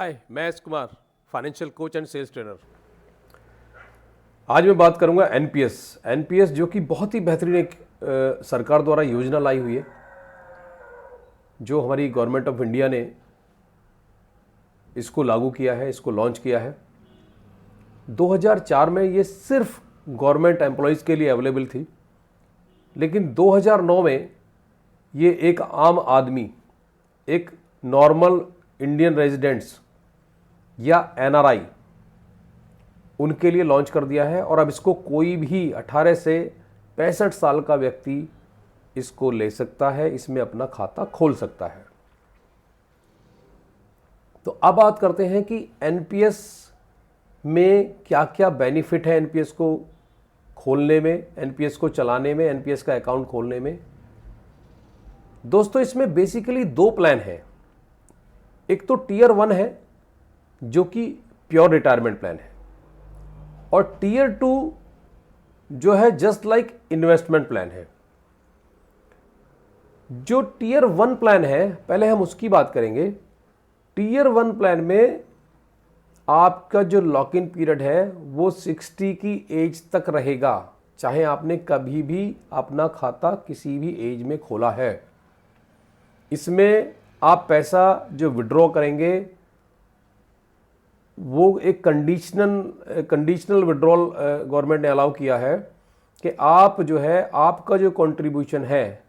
हाय, मैं S Kumar, financial coach and sales trainer. आज मैं बात करूंगा एनपीएस जो कि बहुत ही बेहतरीन एक सरकार द्वारा योजना लाई हुई है, जो हमारी गवर्नमेंट ऑफ इंडिया ने इसको लागू किया है, इसको लॉन्च किया है। 2004 में ये सिर्फ गवर्नमेंट एम्प्लॉयज़ के लिए अवेलेबल थी, लेकिन 2009 में ये एक आम आदमी, एक नॉर्मल इंडियन रेजिडेंट्स या एनआरआई, उनके लिए लॉन्च कर दिया है। और अब इसको कोई भी 18 से 65 साल का व्यक्ति इसको ले सकता है, इसमें अपना खाता खोल सकता है। तो अब बात करते हैं कि एनपीएस में क्या क्या बेनिफिट है, एनपीएस को खोलने में, एनपीएस को चलाने में, एनपीएस का अकाउंट खोलने में। दोस्तों, इसमें बेसिकली दो प्लान है। एक तो टीयर 1 है जो कि प्योर रिटायरमेंट प्लान है, और टीयर 2 जो है जस्ट लाइक इन्वेस्टमेंट प्लान है। जो टीयर 1 प्लान है, पहले हम उसकी बात करेंगे। टीयर 1 प्लान में आपका जो लॉक इन पीरियड है वो 60 की एज तक रहेगा, चाहे आपने कभी भी अपना खाता किसी भी एज में खोला है। इसमें आप पैसा जो विड्रॉ करेंगे वो एक कंडीशनल विड्रॉल गवर्नमेंट ने अलाउ किया है कि आप जो है, आपका जो कंट्रीब्यूशन है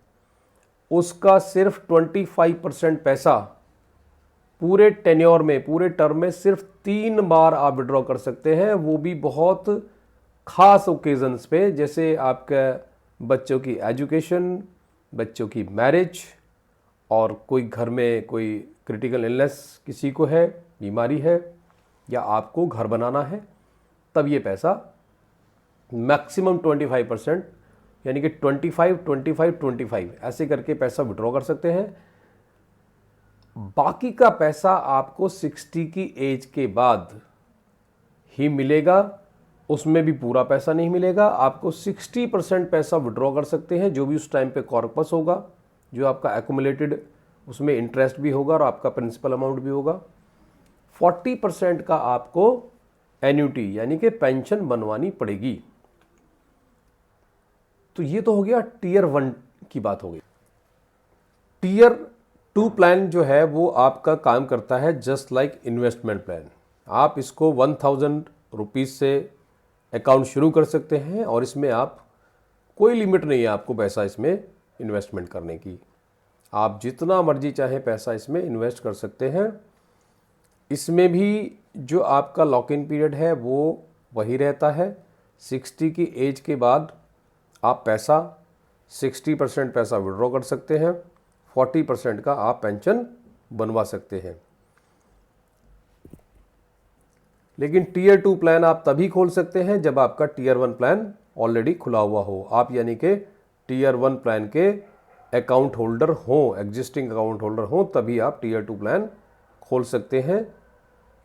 उसका सिर्फ 25% पैसा पूरे टेन्योर में, पूरे टर्म में सिर्फ 3 बार आप विड्रॉ कर सकते हैं। वो भी बहुत खास ओकेजन्स पे, जैसे आपके बच्चों की एजुकेशन, बच्चों की मैरिज, और कोई घर में कोई क्रिटिकल इलनेस किसी को है, बीमारी है, या आपको घर बनाना है, तब ये पैसा मैक्सिमम 25%, यानी कि 25, 25, 25 ऐसे करके पैसा विड्रॉ कर सकते हैं। बाकी का पैसा आपको 60 की एज के बाद ही मिलेगा। उसमें भी पूरा पैसा नहीं मिलेगा, आपको 60% पैसा विड्रॉ कर सकते हैं, जो भी उस टाइम पे कॉर्पस होगा, जो आपका एक्यूमुलेटेड, उसमें इंटरेस्ट भी होगा और आपका प्रिंसिपल अमाउंट भी होगा। 40% का आपको एन्युटी यानी कि पेंशन बनवानी पड़ेगी। तो ये तो हो गया टीयर 1 की बात हो गई। टीयर 2 प्लान जो है वो आपका काम करता है जस्ट लाइक इन्वेस्टमेंट प्लान। आप इसको 1000 रुपीज़ से अकाउंट शुरू कर सकते हैं, और इसमें आप कोई लिमिट नहीं है आपको पैसा इसमें इन्वेस्टमेंट करने की। आप जितना मर्जी चाहे पैसा इसमें इन्वेस्ट कर सकते हैं। इसमें भी जो आपका लॉक इन पीरियड है वो वही रहता है। 60 की एज के बाद आप पैसा 60% पैसा विड्रॉ कर सकते हैं, 40% का आप पेंशन बनवा सकते हैं। लेकिन टीयर 2 प्लान आप तभी खोल सकते हैं जब आपका टीयर 1 प्लान ऑलरेडी खुला हुआ हो। आप यानी कि टीयर 1 प्लान के अकाउंट होल्डर हों, एग्जिस्टिंग अकाउंट होल्डर हों, तभी आप टीयर 2 प्लान खोल सकते हैं।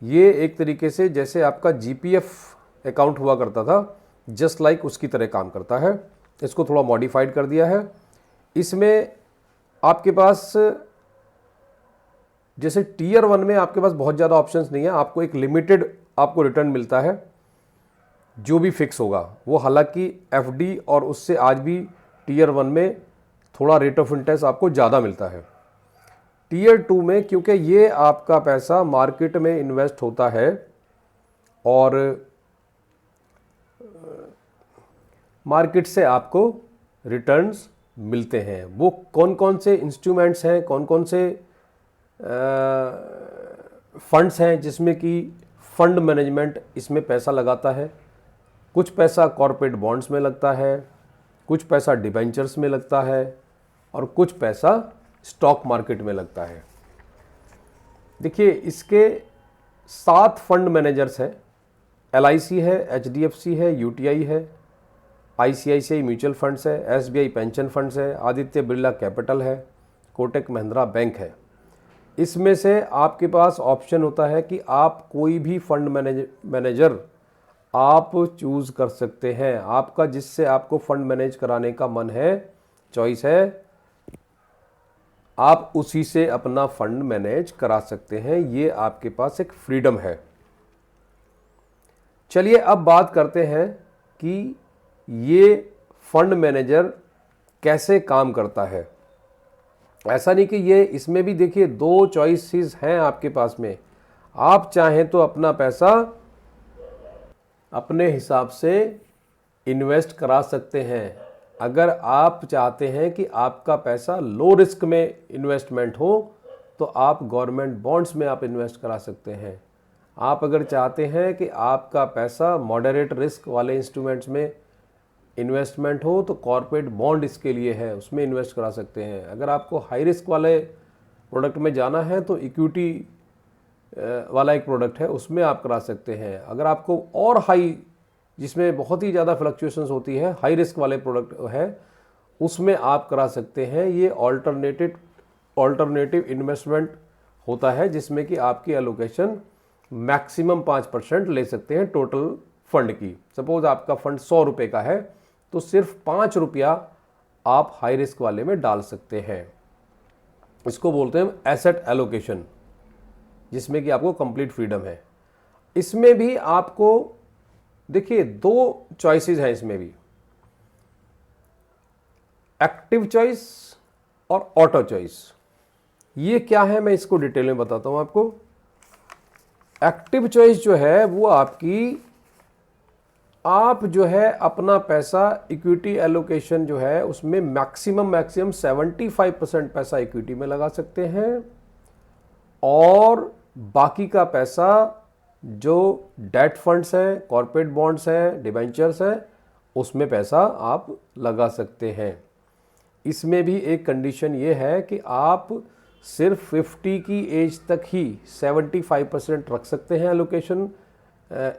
ये एक तरीके से जैसे आपका जीपीएफ अकाउंट हुआ करता था, जस्ट लाइक उसकी तरह काम करता है। इसको थोड़ा मॉडिफाइड कर दिया है। इसमें आपके पास, जैसे टीयर 1 में आपके पास बहुत ज़्यादा ऑप्शंस नहीं है, आपको एक लिमिटेड आपको रिटर्न मिलता है जो भी फिक्स होगा वो। हालांकि एफडी और उससे आज भी टीयर 1 में थोड़ा रेट ऑफ इंटरेस्ट आपको ज़्यादा मिलता है। टीयर 2 में क्योंकि ये आपका पैसा मार्केट में इन्वेस्ट होता है और मार्केट से आपको रिटर्न्स मिलते हैं। वो कौन कौन से इंस्ट्रूमेंट्स हैं, कौन कौन से फंड्स हैं जिसमें कि फंड मैनेजमेंट इसमें पैसा लगाता है। कुछ पैसा कॉर्पोरेट बॉन्ड्स में लगता है, कुछ पैसा डिबेंचर्स में लगता है, और कुछ पैसा स्टॉक मार्केट में लगता है। देखिए, इसके 7 फंड मैनेजर्स हैं। एलआईसी है, एचडीएफसी है, यूटीआई है, आईसीआईसीआई म्यूचुअल फंड्स है, एसबीआई पेंशन फंड्स है, आदित्य बिरला कैपिटल है, कोटक महिंद्रा बैंक है। इसमें से आपके पास ऑप्शन होता है कि आप कोई भी फंड मैनेजर आप चूज़ कर सकते हैं। आपका जिससे आपको फंड मैनेज कराने का मन है, चॉइस है, आप उसी से अपना फंड मैनेज करा सकते हैं। ये आपके पास एक फ्रीडम है। चलिए अब बात करते हैं कि ये फंड मैनेजर कैसे काम करता है। ऐसा नहीं कि ये, इसमें भी देखिए 2 चॉइसेस हैं आपके पास में। आप चाहें तो अपना पैसा अपने हिसाब से इन्वेस्ट करा सकते हैं। अगर आप चाहते हैं कि आपका पैसा लो रिस्क में इन्वेस्टमेंट हो तो आप गवर्नमेंट बॉन्ड्स में आप इन्वेस्ट करा सकते हैं। आप अगर चाहते हैं कि आपका पैसा मॉडरेट रिस्क वाले इंस्ट्रूमेंट्स में इन्वेस्टमेंट हो तो कॉर्पोरेट बॉन्ड इसके लिए है, उसमें इन्वेस्ट करा सकते हैं। अगर आपको हाई रिस्क वाले प्रोडक्ट में जाना है तो इक्विटी वाला एक प्रोडक्ट है, उसमें आप करा सकते हैं। अगर आपको और हाई, जिसमें बहुत ही ज़्यादा फ्लक्चुएशंस होती है, हाई रिस्क वाले प्रोडक्ट है, उसमें आप करा सकते हैं। ये ऑल्टरनेटिव इन्वेस्टमेंट होता है जिसमें कि आपकी एलोकेशन मैक्सिमम 5% ले सकते हैं टोटल फंड की। सपोज आपका फंड 100 रुपये का है तो सिर्फ 5 रुपया आप हाई रिस्क वाले में डाल सकते हैं। इसको बोलते हैं एसेट एलोकेशन, जिसमें कि आपको कंप्लीट फ्रीडम है। इसमें भी आपको देखिए 2 चॉइसेस हैं इसमें भी, एक्टिव चॉइस और ऑटो चॉइस। ये क्या है मैं इसको डिटेल में बताता हूं आपको। एक्टिव चॉइस जो है वो आपकी, आप जो है अपना पैसा इक्विटी एलोकेशन जो है उसमें मैक्सिमम 75% पैसा इक्विटी में लगा सकते हैं और बाकी का पैसा जो डेट फंड्स हैं, कॉर्पोरेट बॉन्ड्स हैं, डिबेंचर्स हैं, उसमें पैसा आप लगा सकते हैं। इसमें भी एक कंडीशन ये है कि आप सिर्फ 50 की एज तक ही 75% रख सकते हैं एलोकेशन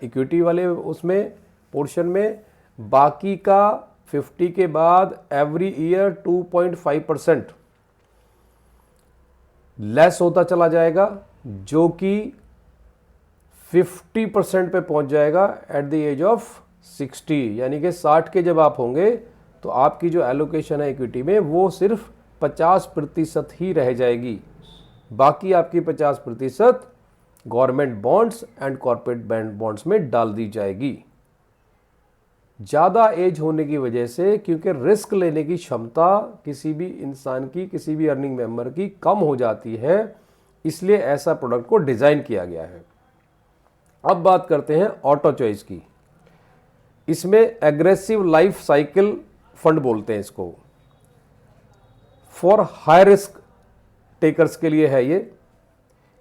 इक्विटी वाले उसमें पोर्शन में। बाकी का 50 के बाद एवरी ईयर 2.5% लेस होता चला जाएगा, जो कि 50% पे पहुंच जाएगा एट द एज ऑफ 60। यानी कि 60 के जब आप होंगे तो आपकी जो एलोकेशन है इक्विटी में वो सिर्फ 50% ही रह जाएगी। बाकी आपकी 50% government bonds and corporate bonds में डाल दी जाएगी। ज़्यादा एज होने की वजह से, क्योंकि रिस्क लेने की क्षमता किसी भी इंसान की, किसी भी अर्निंग मेंबर की कम हो जाती है, इसलिए ऐसा प्रोडक्ट को डिज़ाइन किया गया है। अब बात करते हैं ऑटो चॉइस की। इसमें एग्रेसिव लाइफ साइकिल फंड बोलते हैं इसको, फॉर हाई रिस्क टेकर्स के लिए है ये।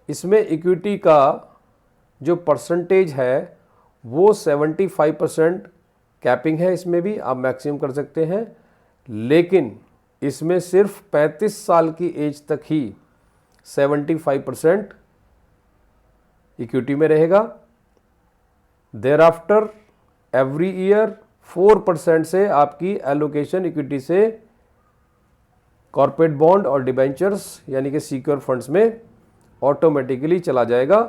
इसमें इक्विटी का जो परसेंटेज है वो 75% कैपिंग है, इसमें भी आप मैक्सिमम कर सकते हैं, लेकिन इसमें सिर्फ 35 साल की एज तक ही 75% इक्विटी में रहेगा। देयर आफ्टर एवरी ईयर 4% से आपकी एलोकेशन इक्विटी से कॉर्पोरेट बॉन्ड और डिबेंचर्स यानी कि सिक्योर फंड्स में ऑटोमेटिकली चला जाएगा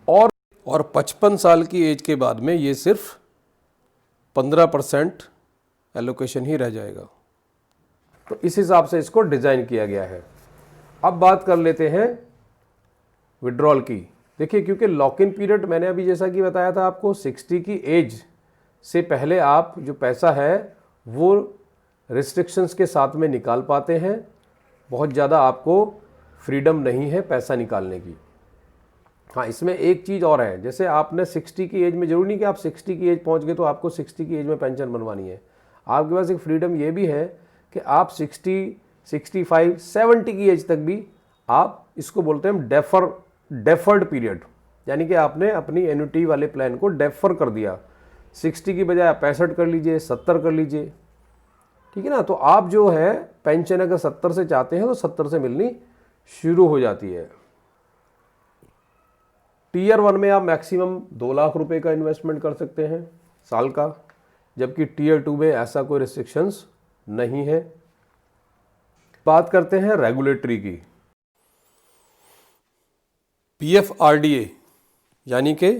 और 55 साल की एज के बाद में ये सिर्फ 15% एलोकेशन ही रह जाएगा। तो इस हिसाब से इसको डिज़ाइन किया गया है। अब बात कर लेते हैं विड्रॉल की। देखिए, क्योंकि लॉक इन पीरियड मैंने अभी जैसा कि बताया था आपको, 60 की एज से पहले आप जो पैसा है वो रिस्ट्रिक्शंस के साथ में निकाल पाते हैं। बहुत ज़्यादा आपको फ्रीडम नहीं है पैसा निकालने की। हाँ, इसमें एक चीज़ और है, जैसे आपने 60 की एज में, जरूरी नहीं कि आप 60 की एज पहुंच गए तो आपको 60 की एज में पेंशन बनवानी है। आपके पास एक फ्रीडम ये भी है कि आप 60, 65, 70 की एज तक भी आप, इसको बोलते हैं डेफर्ड पीरियड, यानी कि आपने अपनी एन्युटी वाले प्लान को डेफर कर दिया। 60 की बजाय 65 कर लीजिए, 70 कर लीजिए, ठीक है ना। तो आप जो है पेंशन अगर 70 से चाहते हैं तो 70 से मिलनी शुरू हो जाती है। टीयर 1 में आप मैक्सिमम 2 लाख रुपए का इन्वेस्टमेंट कर सकते हैं साल का, जबकि टीयर 2 में ऐसा कोई रिस्ट्रिक्शंस नहीं है। बात करते हैं रेगुलेटरी की। PFRDA यानी कि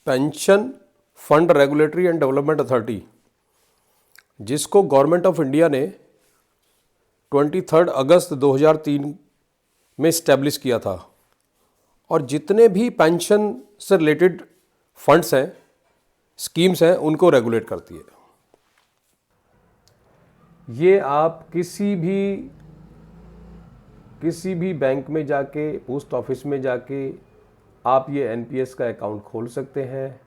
pension fund regulatory and development authority, जिसको गवर्नमेंट ऑफ इंडिया ने 23 अगस्त 2003 में इस्टेब्लिश किया था और जितने भी पेंशन से रिलेटेड फंड्स हैं, स्कीम्स हैं, उनको रेगुलेट करती है। ये आप किसी भी बैंक में जाके, पोस्ट ऑफिस में जाके आप ये एनपीएस का अकाउंट खोल सकते हैं।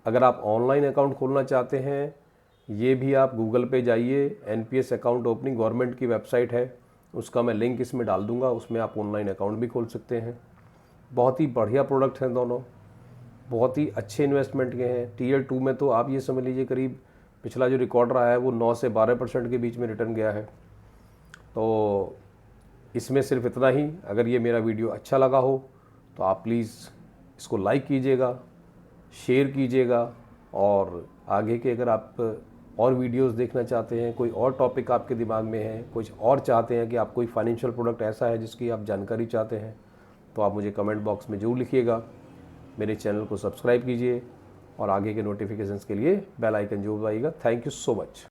अगर आप ऑनलाइन अकाउंट खोलना चाहते हैं, ये भी आप गूगल पे जाइए, एनपीएस अकाउंट ओपनिंग, गवर्नमेंट की वेबसाइट है, उसका मैं लिंक इसमें डाल दूंगा, उसमें आप ऑनलाइन अकाउंट भी खोल सकते हैं। बहुत ही बढ़िया प्रोडक्ट हैं दोनों, बहुत ही अच्छे इन्वेस्टमेंट के हैं। टीयर 2 में तो आप ये समझ लीजिए करीब पिछला जो रिकॉर्ड रहा है वो 9 से 12% के बीच में रिटर्न गया है। तो इसमें सिर्फ इतना ही। अगर ये मेरा वीडियो अच्छा लगा हो तो आप प्लीज़ इसको लाइक कीजिएगा, शेयर कीजिएगा, और आगे के अगर आप और वीडियोस देखना चाहते हैं, कोई और टॉपिक आपके दिमाग में है, कुछ और चाहते हैं कि आप कोई फाइनेंशियल प्रोडक्ट ऐसा है जिसकी आप जानकारी चाहते हैं, तो आप मुझे कमेंट बॉक्स में ज़रूर लिखिएगा। मेरे चैनल को सब्सक्राइब कीजिए और आगे के नोटिफिकेशंस के लिए बेल आइकन जरूर दबाइएगा। Thank you so much.